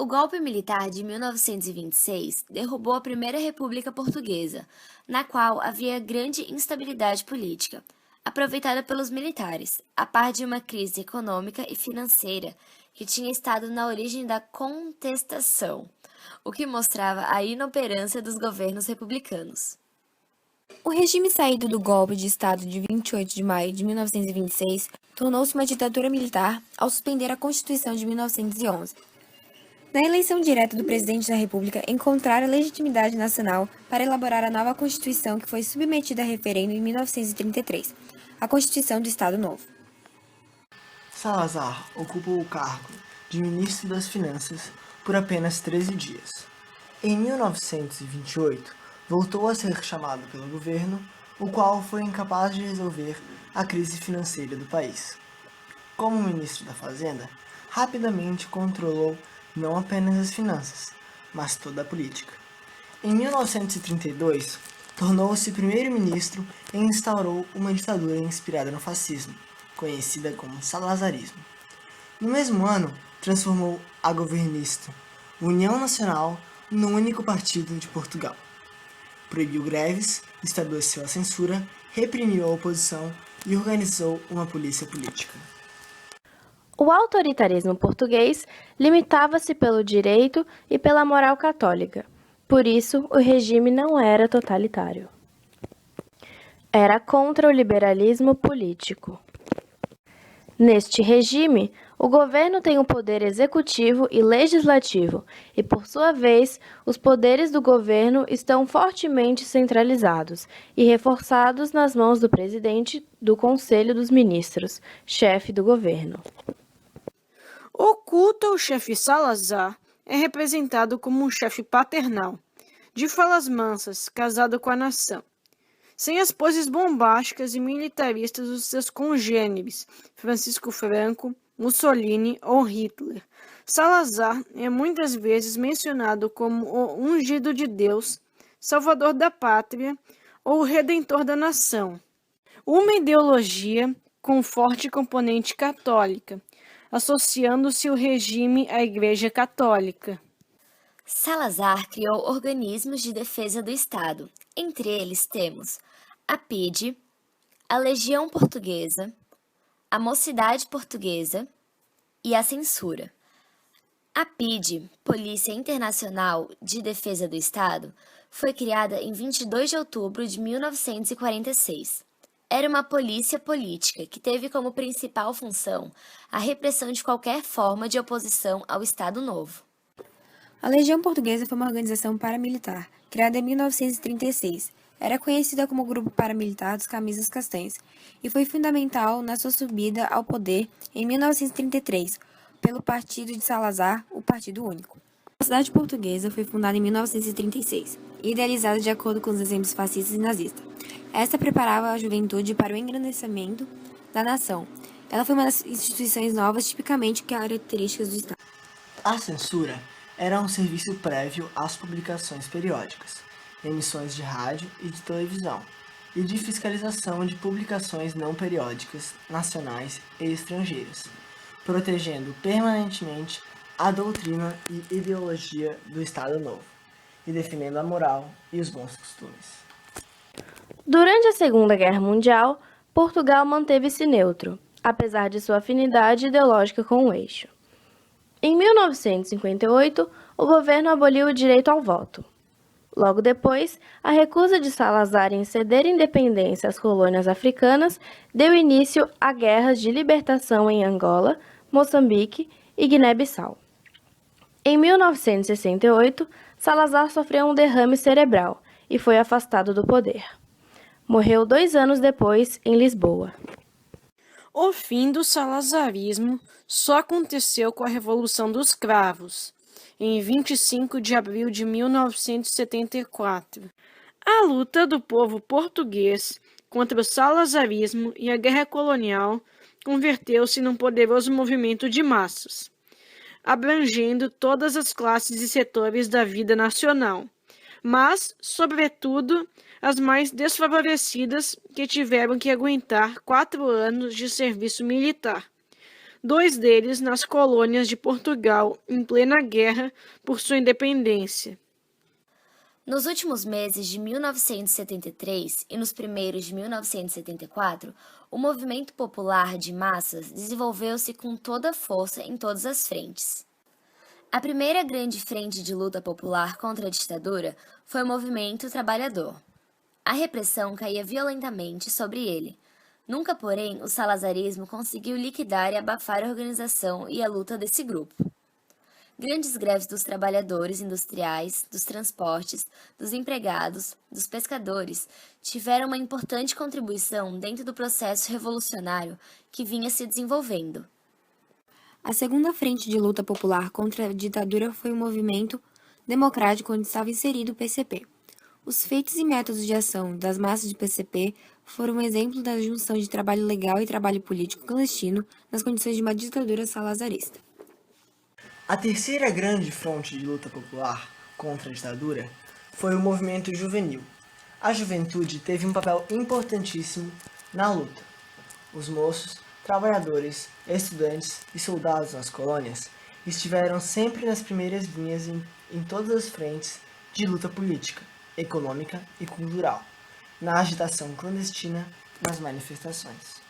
O golpe militar de 1926 derrubou a Primeira República Portuguesa, na qual havia grande instabilidade política, aproveitada pelos militares, a par de uma crise econômica e financeira que tinha estado na origem da contestação, o que mostrava a inoperância dos governos republicanos. O regime saído do golpe de Estado de 28 de maio de 1926 tornou-se uma ditadura militar ao suspender a Constituição de 1911. Na eleição direta do presidente da República, encontraram legitimidade nacional para elaborar a nova Constituição que foi submetida a referendo em 1933, a Constituição do Estado Novo. Salazar ocupou o cargo de ministro das Finanças por apenas 13 dias. Em 1928, voltou a ser chamado pelo governo, o qual foi incapaz de resolver a crise financeira do país. Como ministro da Fazenda, rapidamente controlou não apenas as finanças, mas toda a política. Em 1932, tornou-se primeiro-ministro e instaurou uma ditadura inspirada no fascismo, conhecida como salazarismo. No mesmo ano, transformou a governista União Nacional no único partido de Portugal. Proibiu greves, estabeleceu a censura, reprimiu a oposição e organizou uma polícia política. O autoritarismo português limitava-se pelo direito e pela moral católica. Por isso, o regime não era totalitário. Era contra o liberalismo político. Neste regime, o governo tem o poder executivo e legislativo, e, por sua vez, os poderes do governo estão fortemente centralizados e reforçados nas mãos do presidente do Conselho dos Ministros, chefe do governo. O culto ao chefe Salazar é representado como um chefe paternal, de falas mansas, casado com a nação, sem as poses bombásticas e militaristas dos seus congêneres, Francisco Franco, Mussolini ou Hitler. Salazar é muitas vezes mencionado como o ungido de Deus, salvador da pátria ou o redentor da nação. Uma ideologia com forte componente católica, associando-se o regime à Igreja Católica. Salazar criou organismos de defesa do Estado. Entre eles temos a PIDE, a Legião Portuguesa, a Mocidade Portuguesa e a Censura. A PIDE, Polícia Internacional de Defesa do Estado, foi criada em 22 de outubro de 1946. Era uma polícia política que teve como principal função a repressão de qualquer forma de oposição ao Estado Novo. A Legião Portuguesa foi uma organização paramilitar, criada em 1936. Era conhecida como Grupo Paramilitar dos Camisas Castanhas e foi fundamental na sua subida ao poder em 1933 pelo partido de Salazar, o Partido Único. A cidade portuguesa foi fundada em 1936 e idealizada de acordo com os exemplos fascistas e nazistas. Esta preparava a juventude para o engrandecimento da nação. Ela foi uma das instituições novas tipicamente características do Estado. A censura era um serviço prévio às publicações periódicas, emissões de rádio e de televisão, e de fiscalização de publicações não periódicas, nacionais e estrangeiras, protegendo permanentemente a doutrina e ideologia do Estado Novo, e defendendo a moral e os bons costumes. Durante a Segunda Guerra Mundial, Portugal manteve-se neutro, apesar de sua afinidade ideológica com o eixo. Em 1958, o governo aboliu o direito ao voto. Logo depois, a recusa de Salazar em ceder independência às colônias africanas deu início a guerras de libertação em Angola, Moçambique e Guiné-Bissau. Em 1968, Salazar sofreu um derrame cerebral e foi afastado do poder. Morreu 2 anos depois, em Lisboa. O fim do salazarismo só aconteceu com a Revolução dos Cravos, em 25 de abril de 1974. A luta do povo português contra o salazarismo e a guerra colonial converteu-se num poderoso movimento de massas, abrangendo todas as classes e setores da vida nacional, mas, sobretudo, as mais desfavorecidas que tiveram que aguentar 4 anos de serviço militar, 2 deles nas colônias de Portugal, em plena guerra por sua independência. Nos últimos meses de 1973 e nos primeiros de 1974, o movimento popular de massas desenvolveu-se com toda a força em todas as frentes. A primeira grande frente de luta popular contra a ditadura foi o movimento trabalhador. A repressão caía violentamente sobre ele. Nunca, porém, o salazarismo conseguiu liquidar e abafar a organização e a luta desse grupo. Grandes greves dos trabalhadores industriais, dos transportes, dos empregados, dos pescadores tiveram uma importante contribuição dentro do processo revolucionário que vinha se desenvolvendo. A segunda frente de luta popular contra a ditadura foi o movimento democrático onde estava inserido o PCP. Os feitos e métodos de ação das massas de PCP foram um exemplo da junção de trabalho legal e trabalho político clandestino nas condições de uma ditadura salazarista. A terceira grande fronte de luta popular contra a ditadura foi o movimento juvenil. A juventude teve um papel importantíssimo na luta. Os moços, trabalhadores, estudantes e soldados nas colônias estiveram sempre nas primeiras linhas em todas as frentes de luta política, econômica e cultural, na agitação clandestina, nas manifestações.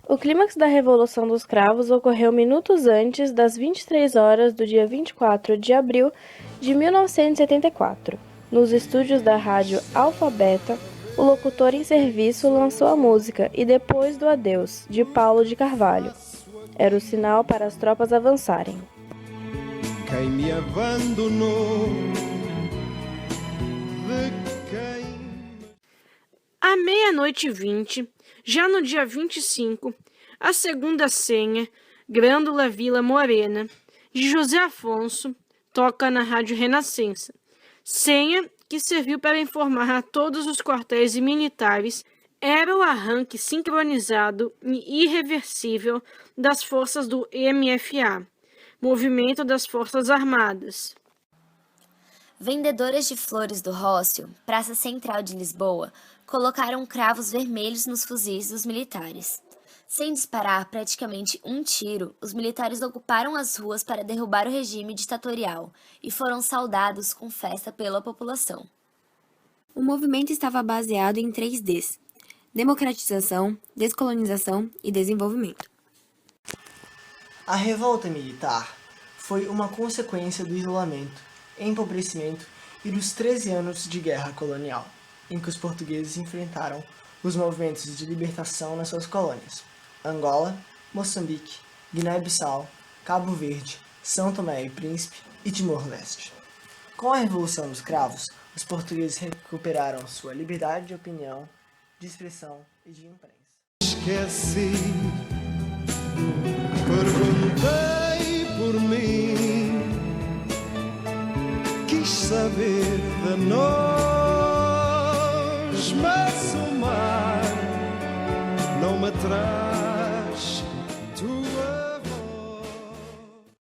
O clímax da Revolução dos Cravos ocorreu minutos antes das 23 horas do dia 24 de abril de 1974. Nos estúdios da rádio Alfa Beta, o locutor em serviço lançou a música E Depois do Adeus, de Paulo de Carvalho. Era o sinal para as tropas avançarem. Quem me abandonou, de quem... À 00:20, já no dia 25, a segunda senha, Grândola Vila Morena, de José Afonso, toca na Rádio Renascença. Senha que serviu para informar a todos os quartéis e militares era o arranque sincronizado e irreversível das forças do MFA, Movimento das Forças Armadas. Vendedoras de flores do Rócio, Praça Central de Lisboa, colocaram cravos vermelhos nos fuzis dos militares. Sem disparar praticamente um tiro, os militares ocuparam as ruas para derrubar o regime ditatorial e foram saudados com festa pela população. O movimento estava baseado em 3 Ds: democratização, descolonização e desenvolvimento. A revolta militar foi uma consequência do isolamento, empobrecimento e dos 13 anos de guerra colonial, em que os portugueses enfrentaram os movimentos de libertação nas suas colônias: Angola, Moçambique, Guiné-Bissau, Cabo Verde, São Tomé e Príncipe e Timor-Leste. Com a Revolução dos Cravos, os portugueses recuperaram sua liberdade de opinião, de expressão e de imprensa. Esqueci, perguntei por mim, quis saber de nós, mas o mar não me traz